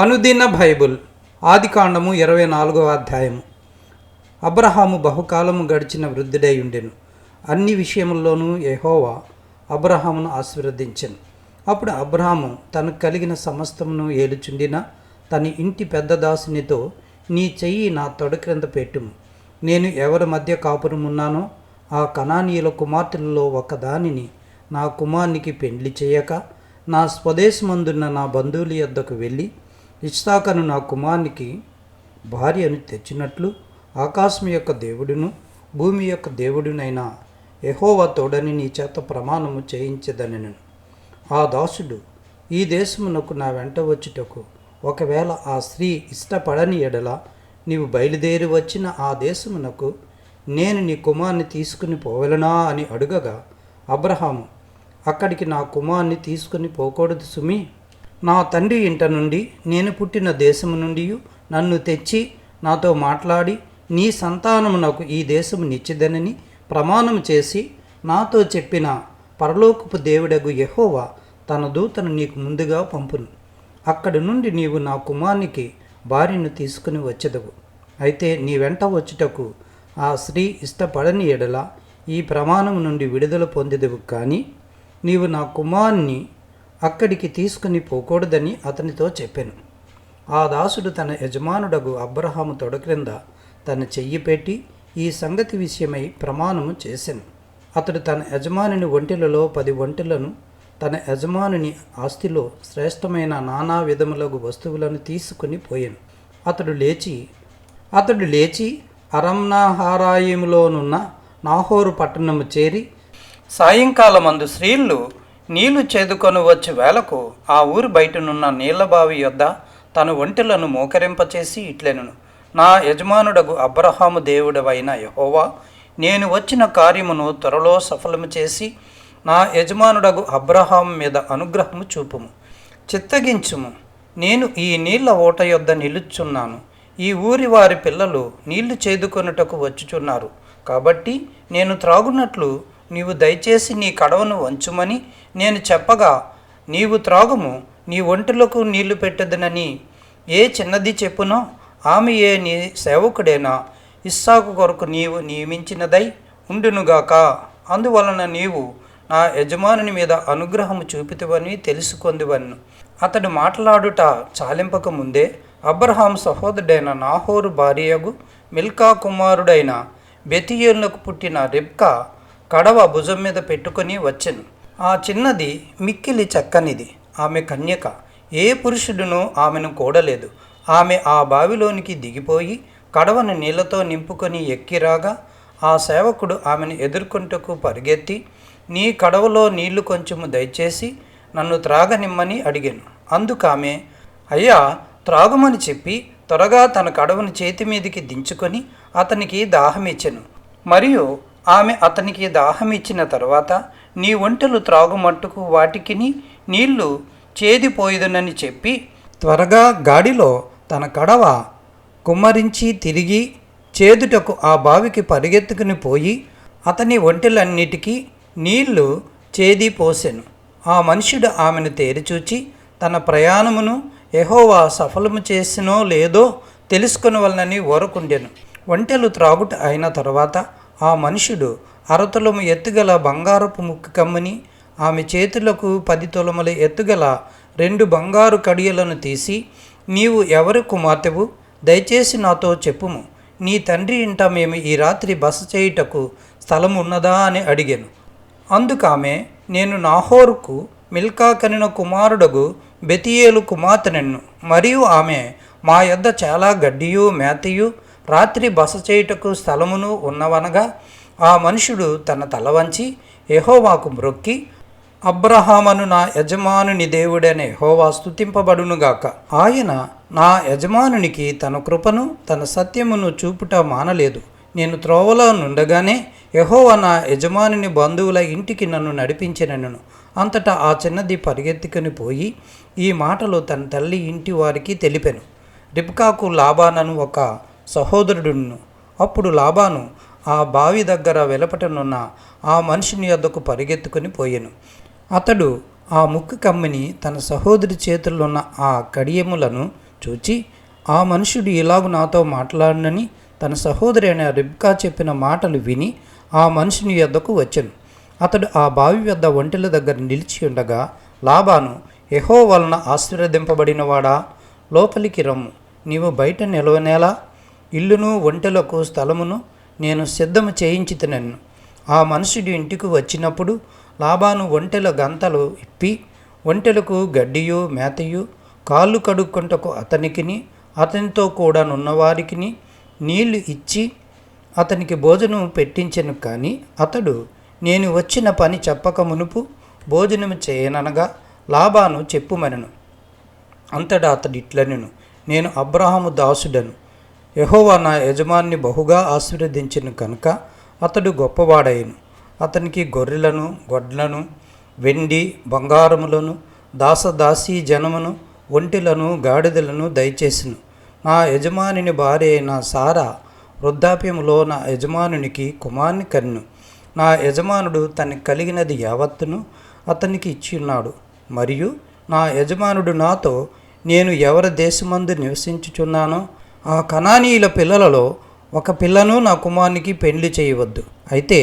అనుదిన బైబుల్ ఆదికాండము 24వ అధ్యాయము. అబ్రహాము బహుకాలము గడిచిన వృద్ధుడై ఉండెను. అన్ని విషయముల్లోనూ యెహోవా అబ్రహామును ఆశీర్వదించెను. అప్పుడు అబ్రహాము తనకు కలిగిన సమస్తమును ఏలుచుండిన తన ఇంటి పెద్ద దాసునితో, నీ చెయ్యి నా తొడ క్రింద పెట్టుము. నేను ఎవరి మధ్య కాపురమున్నానో ఆ కనానీయుల కుమార్తెలలో ఒకదానిని నా కుమారునికి పెండ్లి చేయక నా స్వదేశమందున్న నా బంధువుల యొద్దకు వెళ్ళి ఇస్సాకును నా కుమారునికి భార్యను తెచ్చినట్లు ఆకాశం యొక్క దేవుడును భూమి యొక్క దేవుడునైన యెహోవా తోడని నీ చేత ప్రమాణము చేయించదనెను. ఆ దాసుడు, ఈ దేశమునకు నా వెంట వచ్చుటకు ఒకవేళ ఆ స్త్రీ ఇష్టపడని ఎడల నీవు బయలుదేరి వచ్చిన ఆ దేశమునకు నేను నీ కుమారుని తీసుకుని పోవలనా అని అడుగగా, అబ్రహాము, అక్కడికి నా కుమారుని తీసుకుని పోకూడదు సుమి. నా తండ్రి ఇంట నుండి, నేను పుట్టిన దేశము నుండి నన్ను తెచ్చి నాతో మాట్లాడి నీ సంతానమునకు ఈ దేశము నిచ్చిదనని ప్రమాణం చేసి నాతో చెప్పిన పరలోకపు దేవుడగు యెహోవా తన దూతను నీకు ముందుగా పంపును. అక్కడి నుండి నీవు నా కుమారునికి భార్యను తీసుకుని వచ్చెదవు. అయితే నీ వెంట వచ్చుటకు ఆ స్త్రీ ఇష్టపడని ఎడల ఈ ప్రమాణం నుండి విడుదల పొందెదవు. కానీ నీవు నా కుమారుని అక్కడికి తీసుకుని పోకూడదని అతనితో చెప్పాను. ఆ దాసుడు తన యజమానుడగు అబ్రహాము తొడ క్రింద తన చెయ్యి పెట్టి ఈ సంగతి విషయమై ప్రమాణము చేశాను. అతడు తన యజమానుని ఒంటెలలో 10 ఒంటెలను, తన యజమానుని ఆస్తిలో శ్రేష్టమైన నానా విధములగు వస్తువులను తీసుకుని పోయాను. అతడు లేచి అరమ్నాహారాయిములోనున్న నాహోరు పట్టణము చేరి సాయంకాలమందు స్త్రీలు నీళ్లు చేదుకొని వచ్చి వేళకు ఆ ఊరి బయటనున్న నీళ్లబావి యొద్ద తన ఒంటెలను మోకరింపచేసి ఇట్లెనను, నా యజమానుడగు అబ్రహాము దేవుడవైన యెహోవా, నేను వచ్చిన కార్యమును త్వరలో సఫలము చేసి నా యజమానుడగు అబ్రహాము మీద అనుగ్రహము చూపుము. చిత్తగించుము, నేను ఈ నీళ్ల ఓట యొద్ద నిలుచున్నాను. ఈ ఊరి వారి పిల్లలు నీళ్లు చేదుకొనుటకు వచ్చుచున్నారు. కాబట్టి నేను త్రాగునట్లు నీవు దయచేసి నీ కడవను వంచుమని నేను చెప్పగా, నీవు త్రాగుము, నీ ఒంటెలకు నీళ్లు పెట్టదనని ఏ చిన్నది చెప్పునో ఆమె నీ సేవకుడేనా ఇస్సాకు కొరకు నీవు నియమించినదై ఉండునుగాక. అందువలన నీవు నా యజమానుని మీద అనుగ్రహము చూపితివని తెలుసుకొందువన్ను. అతడు మాట్లాడుట చాలింపక ముందే అబ్రహాము సహోదరుడైన నాహోరు భార్యయగు మిల్కా కుమారుడైన బెతూయేలునకు పుట్టిన రిబ్కా కడవ భుజం మీద పెట్టుకొని వచ్చెను. ఆ చిన్నది మిక్కిలి చక్కనిది. ఆమె కన్యక. ఏ పురుషుడునూ ఆమెను కూడలేదు. ఆమె ఆ బావిలోనికి దిగిపోయి కడవను నీళ్లతో నింపుకొని ఎక్కిరాగా ఆ సేవకుడు ఆమెను ఎదుర్కొంటకు పరిగెత్తి, నీ కడవలో నీళ్లు కొంచెము దయచేసి నన్ను త్రాగనిమ్మని అడిగాను. అందుకామె, అయ్యా, త్రాగుమని చెప్పి త్వరగా తన కడవను చేతి మీదికి దించుకొని అతనికి దాహమిచ్చెను. మరియు ఆమె అతనికి దాహమిచ్చిన తర్వాత, నీ ఒంటెలు త్రాగుమట్టుకు వాటికిని నీళ్లు చేదిపోయిదనని చెప్పి త్వరగా గాడిలో తన కడవ కుమ్మరించి తిరిగి చేదుటకు ఆ బావికి పరిగెత్తుకుని పోయి అతని ఒంటెలన్నిటికీ నీళ్లు చేదిపోసెను. ఆ మనుష్యుడు ఆమెను తేరిచూచి తన ప్రయాణమును యెహోవా సఫలము చేసినో లేదో తెలుసుకొనవలనని ఊరకుండెను. ఒంటెలు త్రాగుట అయిన తర్వాత ఆ మనుషుడు 6 తులము ఎత్తుగల బంగారపు ముక్కు కమ్మని, ఆమె చేతులకు 10 తులముల ఎత్తుగల 2 బంగారు కడియలను తీసి, నీవు ఎవరి కుమార్తెవు? దయచేసి నాతో చెప్పుము. నీ తండ్రి ఇంట మేము ఈ రాత్రి బస చేయుటకు స్థలం ఉన్నదా అని అడిగాను. అందుకామె, నేను నాహోరుకు మిల్కా కనిన కుమారుడగు బెతూయేలు కుమార్తెనెను. మరియు ఆమె, మా యొద్ద చాలా గడ్డియు మేతయు రాత్రి బస చేయుటకు స్థలమును ఉన్నవనగా, ఆ మనుషుడు తన తల వంచి యెహోవాకు మ్రొక్కి, అబ్రహామును నా యజమానుని దేవుడైన యెహోవా స్తుతింపబడునుగాక. ఆయన నా యజమానునికి తన కృపను తన సత్యమును చూపుట మానలేదు. నేను త్రోవలో నుండగానే యెహోవా నా యజమానుని బంధువుల ఇంటికి నన్ను నడిపించినను. అంతటా ఆ చిన్నది పరిగెత్తుకుని పోయి ఈ మాటలు తన తల్లి ఇంటి వారికి తెలిపెను. రిబ్కాకు లాబానను ఒక సహోదరుడును. అప్పుడు లాబాను ఆ బావి దగ్గర వెలపటనున్న ఆ మనిషిని యొద్దకు పరిగెత్తుకుని పోయెను. అతడు ఆ ముక్కు కమ్మిని తన సహోదరి చేతుల్లో ఉన్న ఆ కడియములను చూచి, ఆ మనుషుడు ఇలాగు నాతో మాట్లాడనని తన సహోదరి అయిన రిబ్కా చెప్పిన మాటలు విని ఆ మనుషుని యొద్దకు వచ్చెను. అతడు ఆ బావి వద్ద ఒంటెల దగ్గర నిలిచి ఉండగా లాబాను, యెహోవా వలన ఆశీర్వదింపబడినవాడా, లోపలికి రమ్ము, నీవు బయట నిలవనేలా, ఇల్లును ఒంటెలకు స్థలమును నేను సిద్ధము చేయించితినెను. ఆ మనుషుడు ఇంటికి వచ్చినప్పుడు లాబాను ఒంటెల గంతలు ఇప్పి ఒంటెలకు గడ్డియు మేతయు కాళ్ళు కడుక్కొంటకు అతనికిని అతనితో కూడా నున్నవారికిని నీళ్లు ఇచ్చి అతనికి భోజనం పెట్టించెను. కానీ అతడు, నేను వచ్చిన పని చెప్పక మునుపు భోజనం చేయననగా లాబాను చెప్పుమనెను. అంతటా అతడు ఇట్లనెను, నేను అబ్రహాము దాసుడను, యెహోవా నా యజమాన్ని బహుగా ఆశీర్వదించెను కనుక అతడు గొప్పవాడయ్యను. అతనికి గొర్రెలను గొడ్లను వెండి బంగారములను దాసదాసీ జనమును ఒంటెలను గాడిదలను దయచేసిను. నా యజమానిని భార్య అయిన సారా వృద్ధాప్యములో నా యజమానునికి కుమారుని కన్ను. నా యజమానుడు తనకి కలిగినది యావత్తును అతనికి ఇచ్చిన్నాడు. మరియు నా యజమానుడు నాతో, నేను ఎవరి దేశమందు నివసించుచున్నానో ఆ కనానీయుల పిల్లలలో ఒక పిల్లను నా కుమారునికి పెళ్లి చేయవద్దు. అయితే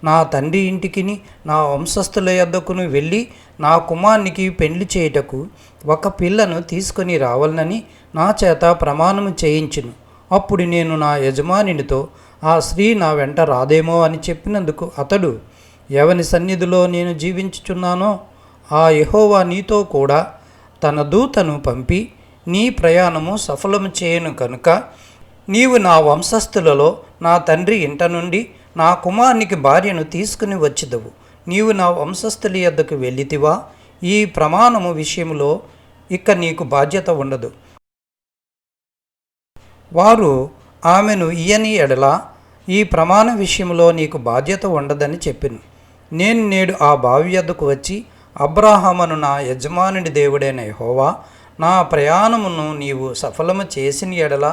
నా తండ్రి ఇంటికిని నా వంశస్థుల యొద్దకును వెళ్ళి నా కుమారునికి పెళ్లి చేయుటకు ఒక పిల్లను తీసుకొని రావాలని నా చేత ప్రమాణము చేయించును. అప్పుడు నేను నా యజమానినితో, ఆ స్త్రీ నా వెంట రాదేమో అని చెప్పినందుకు అతడు, ఎవని సన్నిధిలో నేను జీవించుచున్నానో ఆ యెహోవా నీతో కూడా తన దూతను పంపి నీ ప్రయాణము సఫలము చేయను కనుక నీవు నా వంశస్థులలో నా తండ్రి ఇంట నుండి నా కుమారునికి భార్యను తీసుకుని వచ్చిదవు. నీవు నా వంశస్థుల యొద్దకు వెళ్ళితివా, ఈ ప్రమాణము విషయంలో ఇక నీకు బాధ్యత ఉండదు. వారు ఆమెను ఇయ్యని ఎడల ఈ ప్రమాణ విషయంలో నీకు బాధ్యత ఉండదని చెప్పెను. నేను నేడు ఆ బావి యొద్దకు వచ్చి, అబ్రాహామును నా యజమానుని దేవుడైన యెహోవా, నా ప్రయాణమును నీవు సఫలము చేసిన ఎడల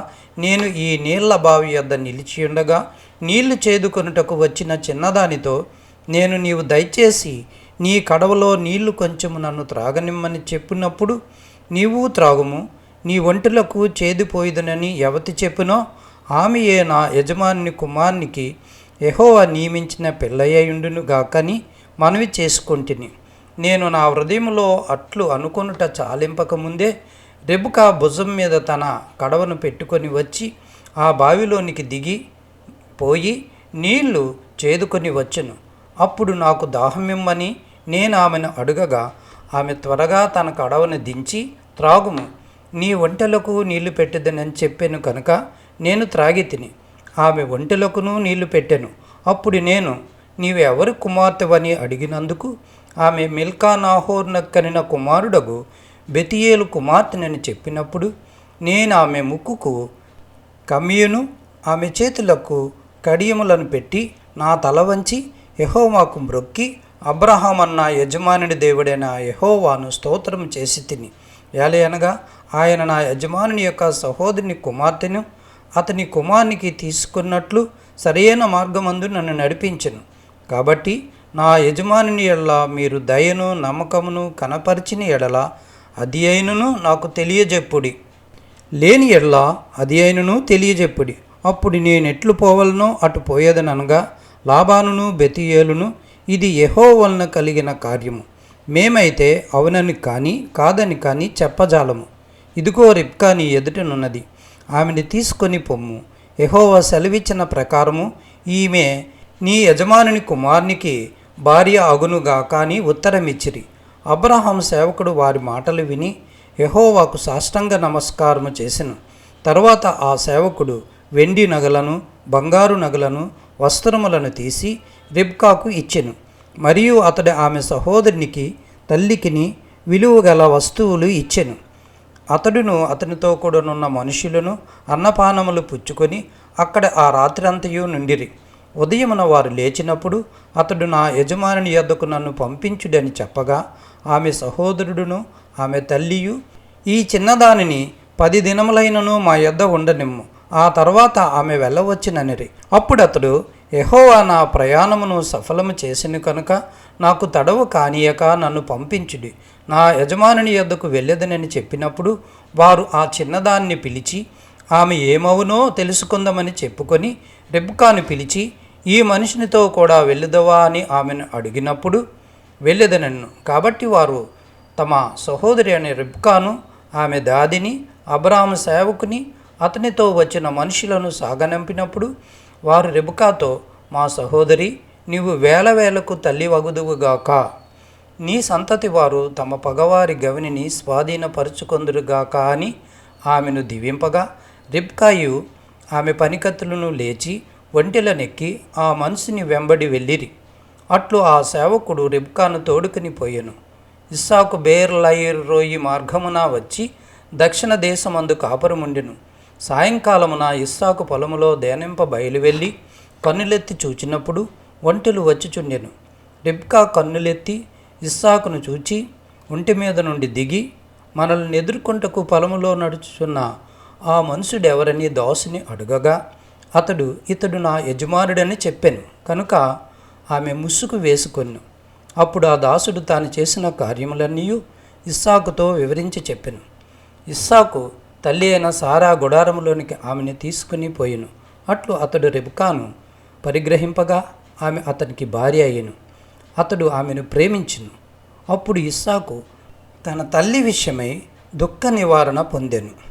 నేను ఈ నీళ్ల బావి యొద్ద నిలిచి ఉండగా నీళ్లు చేదుకొనుటకు వచ్చిన చిన్నదానితో, నేను నీవు దయచేసి నీ కడవలో నీళ్లు కొంచెము నన్ను త్రాగనిమ్మని చెప్పినప్పుడు నీవు త్రాగుము, నీ ఒంటెలకు చేదిపోయిదనని ఎవతి చెప్పునో ఆమెయే నా యజమాని కుమారునికి యెహోవా నియమించిన పిల్లయ్యుండును గాకని మనవి చేసుకొంటిని. నేను నా హృదయంలో అట్లు అనుకొనుట చాలింపకముందే రెబెకా భుజం మీద తన కడవను పెట్టుకొని వచ్చి ఆ బావిలోనికి దిగి పోయి నీళ్లు చేదుకొని వచ్చెను. అప్పుడు నాకు దాహమిమ్మని నేను ఆమెను అడుగగా ఆమె త్వరగా తన కడవను దించి, త్రాగుము, నీ ఒంటెలకు నీళ్లు పెట్టెదనని చెప్పాను కనుక నేను త్రాగి తిని ఆమె ఒంటెలకును నీళ్లు పెట్టెను. అప్పుడు నేను, నీవు ఎవరి కుమార్తెవని అడిగినందుకు ఆమె మిల్కా నాహోర్నకు కనిన కుమారుడగు బెతియేలు కుమార్తెనని చెప్పినప్పుడు నేను ఆమె ముక్కుకు కమ్మియును ఆమె చేతులకు కడియములను పెట్టి నా తల వంచి యెహోవాకు మ్రొక్కి, అబ్రహామన్న యజమానుని దేవుడైన యెహోవాను స్తోత్రం చేసి తిని, ఏలయనగా ఆయన నా యజమానుని యొక్క సహోదరుని కుమార్తెను అతని కుమారునికి తీసుకున్నట్లు సరైన మార్గమందు నన్ను నడిపించెను. కాబట్టి నా యజమానుని ఎడల మీరు దయను నమ్మకమును కనపరిచిన ఎడల అది అయినను నాకు తెలియజెప్పుడి, లేని ఎడల అది అయినను తెలియజెప్పుడి. అప్పుడు నేనెట్లు పోవలనో అటు పోయేదనగా లాబానును బెతియేలును, ఇది యెహోవా వలన కలిగిన కార్యము, మేమైతే అవునని కానీ కాదని కానీ చెప్పజాలము. ఇదిగో రిబ్కా నీ ఎదుటనున్నది, ఆమెను తీసుకొని పొమ్ము. యెహోవా సెలవిచ్చిన ప్రకారము ఈమె నీ యజమానుని కుమారునికి భార్య అగునుగా కానీ ఉత్తరమిచ్చిరి. అబ్రహాం సేవకుడు వారి మాటలు విని యెహోవాకు సాష్టాంగ నమస్కారము చేసెను. తరువాత ఆ సేవకుడు వెండి నగలను బంగారు నగలను వస్త్రములను తీసి రిబ్కాకు ఇచ్చెను. మరియు అతడు ఆమె సహోదరునికి తల్లికిని విలువగల వస్తువులు ఇచ్చెను. అతడును అతనితో కూడానున్న మనుషులను అన్నపానములు పుచ్చుకొని అక్కడ ఆ రాత్రంతయు నుండిరి. ఉదయమున వారు లేచినప్పుడు అతడు నా యజమానుని యొద్దకు నన్ను పంపించుడని చెప్పగా ఆమె సహోదరుడును ఆమె తల్లియు, ఈ చిన్నదానిని 10 దినములైనను మా యొద్ద ఉండనిమ్ము, ఆ తర్వాత ఆమె వెళ్ళవచ్చుననిరి. అప్పుడు అతడు, యెహోవా నా ప్రయాణమును సఫలము చేసిన కనుక నాకు తడవు కానీయక నన్ను పంపించుడి, నా యజమానుని యొద్దకు వెళ్ళేదనని చెప్పినప్పుడు వారు ఆ చిన్నదాన్ని పిలిచి ఆమె ఏమవునో తెలుసుకుందామని చెప్పుకొని రెబ్కాను పిలిచి ఈ మనుషునితో కూడా వెళ్ళుదవా అని ఆమెను అడిగినప్పుడు వెళ్ళేదనను. కాబట్టి వారు తమ సహోదరి అనే రెబ్కాను, ఆమె దాదిని, అబ్రాహాము సేవకుని, అతనితో వచ్చిన మనుషులను సాగనంపినప్పుడు వారు రెబ్కాతో, మా సహోదరి, నీవు వేల వేలకు తల్లి వగుదువుగాక, నీ సంతతి వారు తమ పగవారి గవినిని స్వాధీనపరుచుకొందురుగాక అని ఆమెను దీవింపగా రెబ్కాయు ఆమె పనికత్తులను లేచి ఒంటెలనెక్కి ఆ మనిషిని వెంబడి వెళ్ళిరి. అట్లు ఆ సేవకుడు రెబ్కాను తోడుకుని పోయెను. ఇస్సాకు బేర్లయిర్ రోయి మార్గమున వచ్చి దక్షిణ దేశమందు కాపురముండెను. సాయంకాలమున ఇస్సాకు పొలములో దేనింప బయలువెళ్ళి కన్నులెత్తి చూచినప్పుడు ఒంటెలు వచ్చిచుండెను. రెబ్కా కన్నులెత్తి ఇస్సాకును చూచి ఒంటి మీద నుండి దిగి, మనల్ని ఎదుర్కొంటకు పొలములో నడుచుచున్న ఆ మనుషుడెవరని దాసుని అడుగగా ఇతడు నా యజమానుడని చెప్పాను. కనుక ఆమె ముసుగు వేసుకొను. అప్పుడు ఆ దాసుడు తాను చేసిన కార్యములన్నీ ఇస్సాకుతో వివరించి చెప్పెను. ఇస్సాకు తల్లి అయిన సారా గుడారములోనికి ఆమెను తీసుకుని పోయెను. అట్లు అతడు రెబ్కాను పరిగ్రహింపగా ఆమె అతనికి భార్య అయ్యెను. అతడు ఆమెను ప్రేమించును. అప్పుడు ఇస్సాకు తన తల్లి విషయమై దుఃఖ నివారణ పొందెను.